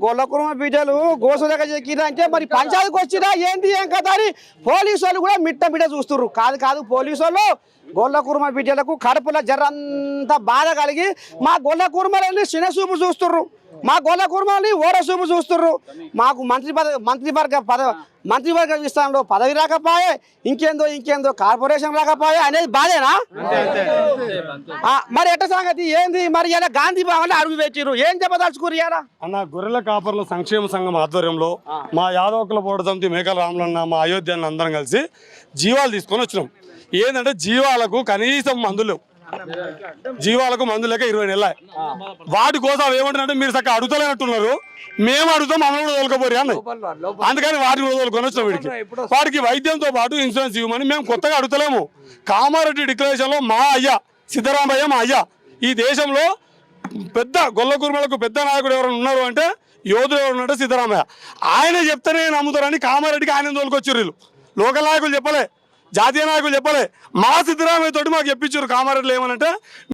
గొల్లకుర్మ బిడ్డలు గోసులక చెక్కిరా అంటే మరి పంచాయతీకి వచ్చిరా ఏంది ఏం కదా అని పోలీసు వాళ్ళు కూడా మిట్ట చూస్తుర్రు. కాదు పోలీసు వాళ్ళు గొల్లకుర్మ బిడ్డలకు కడుపులో జరంతా బాధ కలిగి మా గొల్లకుర్మలని చిన్నచూపు చూస్తుర్రు, మా గొల్లకుర్మని ఓరచూపు చూస్తుర్రు. మాకు మంత్రివర్గ విస్తారంలో పదవి రాకపోయే, ఇంకేందో కార్పొరేషన్ రాకపోయే అనేది బాధేనా? మరి ఎట్ట సంగతి ఏంది? మరి ఇలా గాంధీ భవన్ అడుగు పెట్టిరు, ఏం చెప్పదలుచుకురు? ఇలా అన్న గొర్రెల కాపర్ల సంక్షేమ సంఘం ఆధ్వర్యంలో మా యాదవకుల పోట సమితి మేకల రాములన్న మా అయోధ్య అన్న అందరం కలిసి జీవాలు తీసుకొని వచ్చినాం. ఏంటంటే జీవాలకు కనీసం మందులు, జీవాలకు మందులు లేక 20 నెలలు. వాటి కోసం ఏమంటున్నారంటే మీరు చక్కగా అడుగుతలేనట్టున్నారు, మేము అడుగుతాం మమ్మల్ని కూడా తోలుకపోరు అన్నది. అందుకని వాటిని కూడా తోలుకొని వచ్చినాం. వాడికి వైద్యంతో పాటు ఇన్సూరెన్స్ ఇవ్వమని మేము కొత్తగా అడుగుతలేము. కామారెడ్డి డిక్లరేషన్లో మా అయ్యా సిద్ధరామయ్య, మా అయ్యా ఈ దేశంలో పెద్ద గొల్లకుర్మలకు పెద్ద నాయకుడు ఎవరైనా ఉన్నారు అంటే యోధుడు ఎవరు ఉన్నారంటే సిద్ధరామయ్య. ఆయనే చెప్తేనే నమ్ముతారని కామారెడ్డికి ఆయన తోలుకొచ్చారు. వీళ్ళు లోకల్ నాయకులు చెప్పలే, జాతీయ నాయకులు చెప్పలే, మా సిద్ధరామయ్య తోటి మాకు చెప్పించారు. కామారెడ్డిలో ఏమనంటే